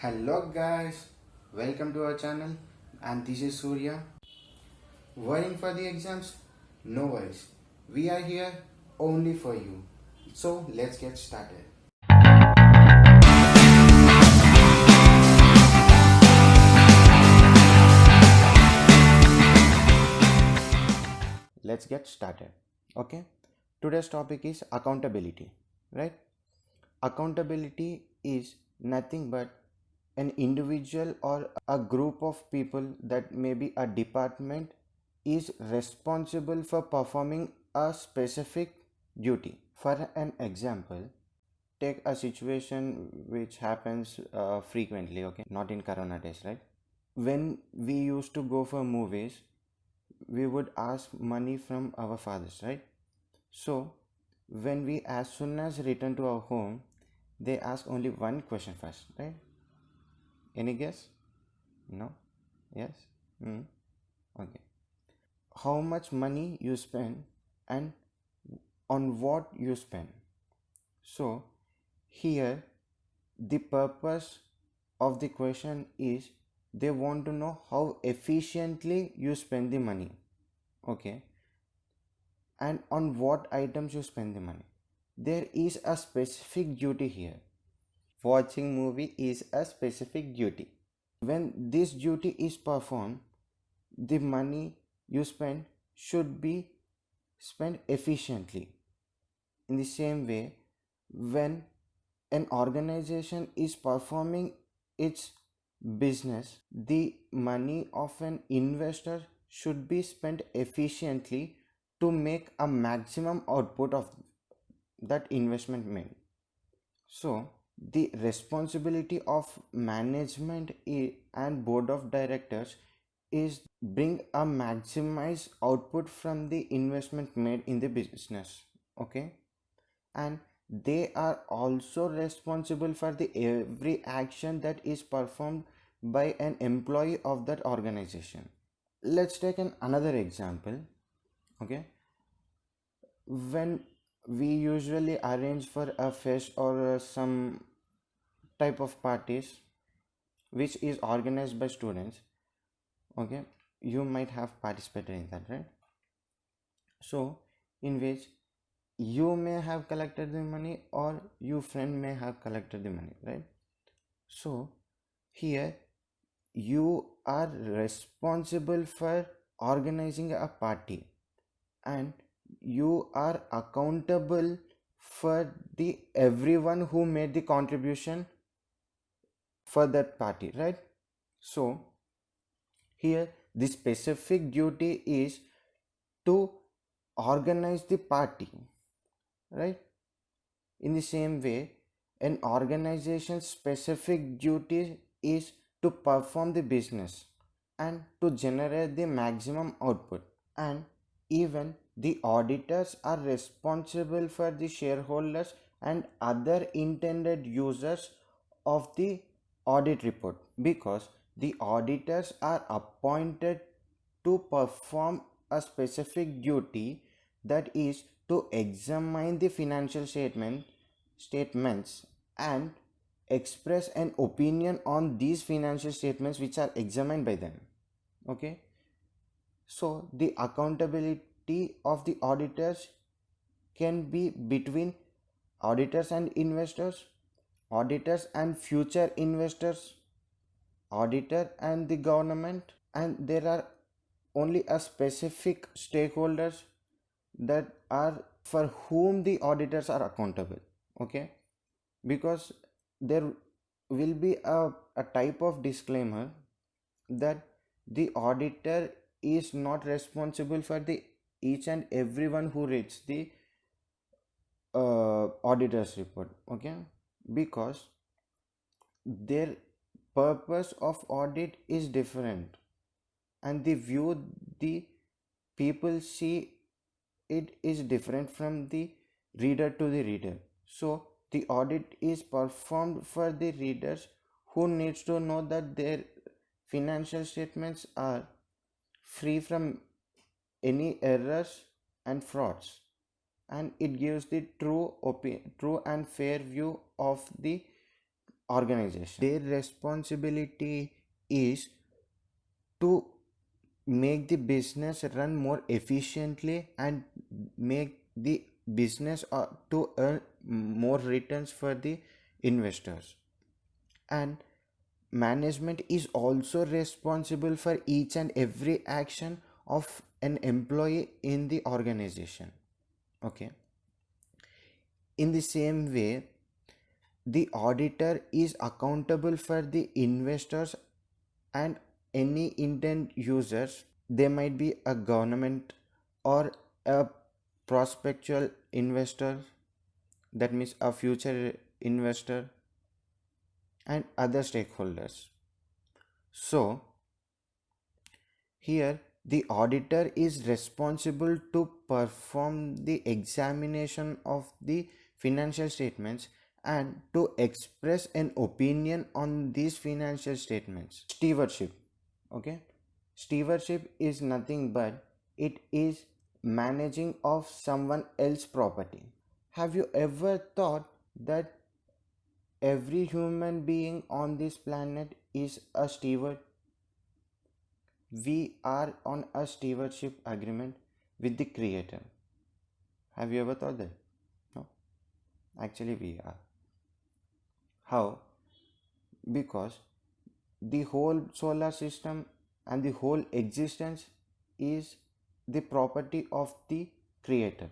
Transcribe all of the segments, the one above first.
Hello guys, welcome to our channel and this is Surya. Worrying for the exams? No worries. We are here only for you. So let's get started. Let's get started. Okay? Today's topic is accountability, right? Accountability is nothing but an individual or a group of people, that may be a department, is responsible for performing a specific duty. For an example, take a situation which happens frequently, okay, not in corona days, right? When we used to go for movies, we would ask money from our fathers, right? So when we as soon as return to our home, they ask only one question first, right? Any guess? No? Yes? Okay. How much money you spend and on what you spend? So here the purpose of the question is they want to know how efficiently you spend the money, okay, and on what items you spend the money. There is a specific duty here. Watching movie is a specific duty. When this duty is performed, the money you spend should be spent efficiently. In the same way, when an organization is performing its business, the money of an investor should be spent efficiently to make a maximum output of that investment made. So the responsibility of management and board of directors is bring a maximized output from the investment made in the business, okay, and they are also responsible for the every action that is performed by an employee of that organization. Let's take another example, okay. When we usually arrange for a fest or some type of parties which is organized by students, okay, you might have participated in that, right? So in which you may have collected the money or your friend may have collected the money, right? So here you are responsible for organizing a party and you are accountable for the everyone who made the contribution for that party, right? So here the specific duty is to organize the party, right? In the same way, an organization's specific duty is to perform the business and to generate the maximum output. And even the auditors are responsible for the shareholders and other intended users of the audit report, because the auditors are appointed to perform a specific duty, that is to examine the financial statements and express an opinion on these financial statements which are examined by them, okay. So the accountability of the auditors can be between auditors and investors, auditors and future investors, auditor and the government, and there are only a specific stakeholders that are for whom the auditors are accountable, okay. Because there will be a type of disclaimer that the auditor is not responsible for the each and everyone who reads the auditor's report, okay, because their purpose of audit is different and the view the people see it is different from the reader to the reader. So the audit is performed for the readers who needs to know that their financial statements are free from any errors and frauds, and it gives the true and fair view of the organization. Their responsibility is to make the business run more efficiently and make the business to earn more returns for the investors. And management is also responsible for each and every action of an employee in the organization. Okay, in the same way, the auditor is accountable for the investors and any intent users. They might be a government or a prospectual investor, that means a future investor, and other stakeholders. So here the auditor is responsible to perform the examination of the financial statements and to express an opinion on these financial statements. Stewardship. Okay, stewardship is nothing but it is managing of someone else's property. Have you ever thought that every human being on this planet is a steward? We are on a stewardship agreement with the creator. Have you ever thought that? No, actually we are. How? Because the whole solar system and the whole existence is the property of the creator.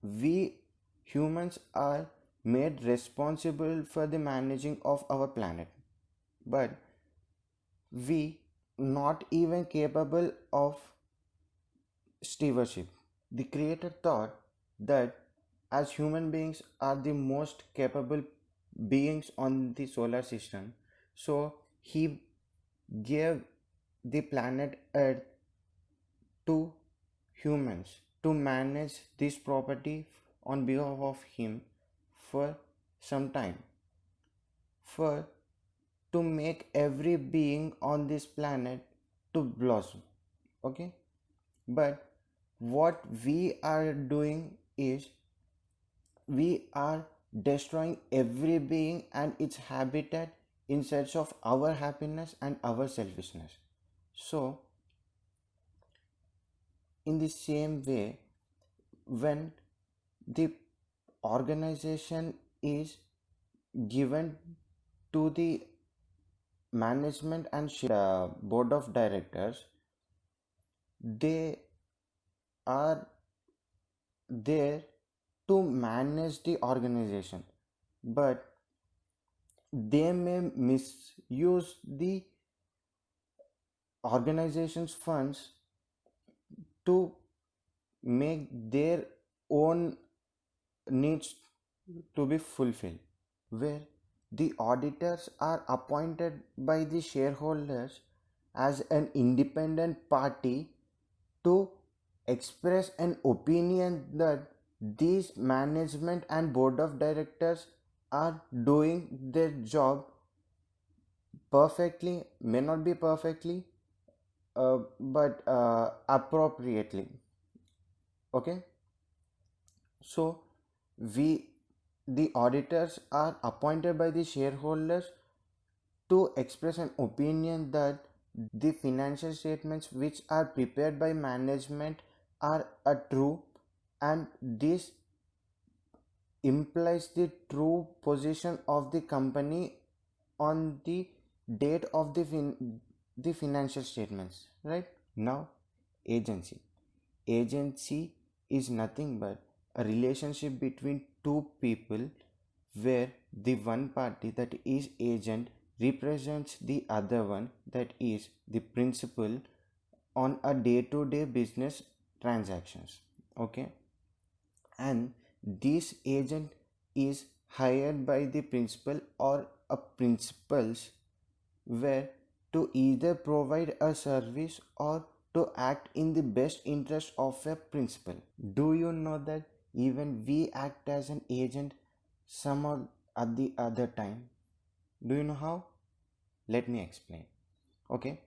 We humans are made responsible for the managing of our planet, but we not even capable of stewardship. The creator thought that as human beings are the most capable beings on the solar system, so he gave the planet Earth to humans to manage this property on behalf of him for some time, for to make every being on this planet to blossom. Okay, but what we are doing is we are destroying every being and its habitat in search of our happiness and our selfishness. So in the same way, when the organization is given to the management and board of directors, they are there to manage the organization, but they may misuse the organization's funds to make their own needs to be fulfilled, where the auditors are appointed by the shareholders as an independent party to express an opinion that these management and board of directors are doing their job perfectly, may not be perfectly, but appropriately. Okay, so we the auditors are appointed by the shareholders to express an opinion that the financial statements which are prepared by management are a true, and this implies the true position of the company on the date of the financial statements, right? Now, agency is nothing but a relationship between two people where the one party, that is agent, represents the other one, that is the principal, on a day-to-day business transactions. Okay, and this agent is hired by the principal or a principals, where to either provide a service or to act in the best interest of a principal. Do you know that even we act as an agent some or at the other time? Do you know how? Let me explain. Okay,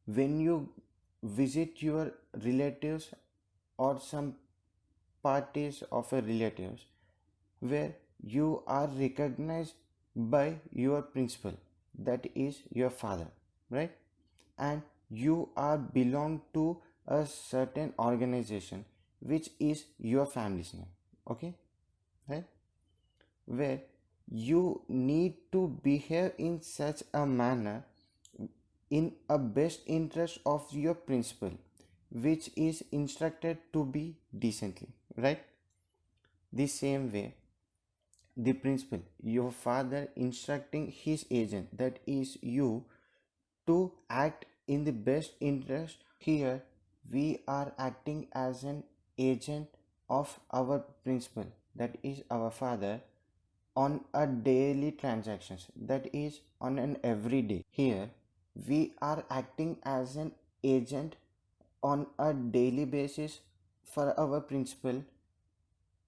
when you visit your relatives or some parties of a relatives where you are recognized by your principal, that is your father, right? And you are belong to a certain organization which is your family's name, okay, right? Where you need to behave in such a manner in a best interest of your principal, which is instructed to be decently, right? The same way, the principal, your father, instructing his agent, that is you, to act in the best interest. Here we are acting as an agent of our principal, that is our father, on a daily transactions, that is on an everyday. Here we are acting as an agent on a daily basis for our principal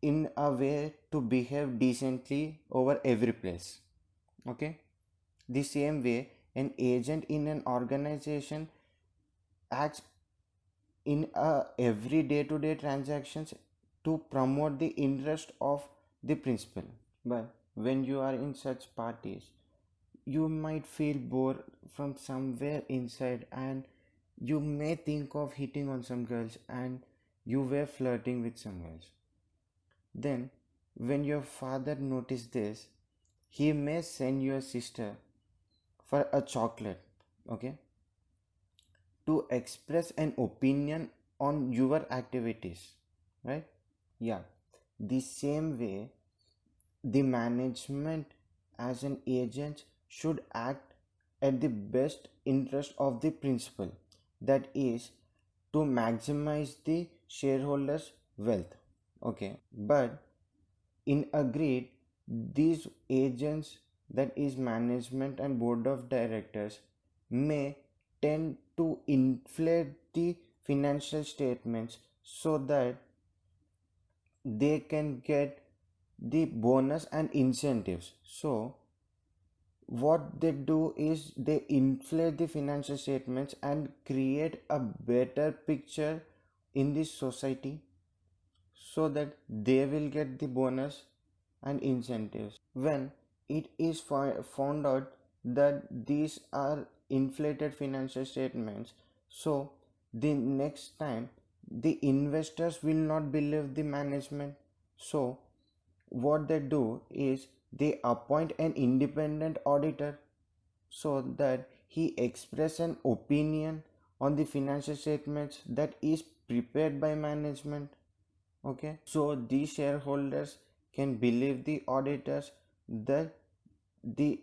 in a way to behave decently over every place, okay? The same way, an agent in an organization acts in a every day to day transactions to promote the interest of the principal. But when you are in such parties, you might feel bored from somewhere inside, and you may think of hitting on some girls, and you were flirting with some girls. Then when your father noticed this, he may send your sister for a chocolate, okay, to express an opinion on your activities, right? Yeah, the same way, the management as an agent should act at the best interest of the principal, that is to maximize the shareholders wealth, okay? But in agreed, these agents, that is management and board of directors, may tend to inflate the financial statements so that they can get the bonus and incentives. So what they do is they inflate the financial statements and create a better picture in the society, so that they will get the bonus and incentives. When it is found out that these are inflated financial statements, so the next time the investors will not believe the management. So what they do is they appoint an independent auditor so that he express an opinion on the financial statements that is prepared by management, okay? So these shareholders can believe the auditors that the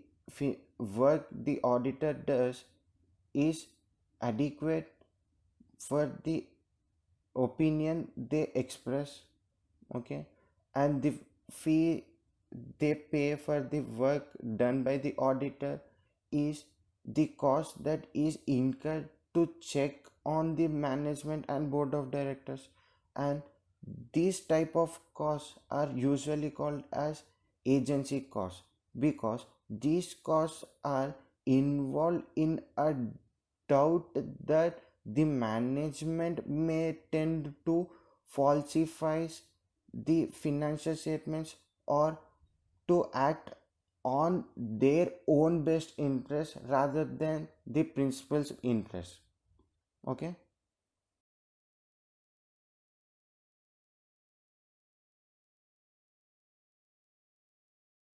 work the auditor does is adequate for the opinion they express, okay? And the fee they pay for the work done by the auditor is the cost that is incurred to check on the management and board of directors. And these type of costs are usually called as agency costs, because these costs are involved in a doubt that the management may tend to falsify the financial statements, or to act on their own best interest rather than the principal's interest, okay?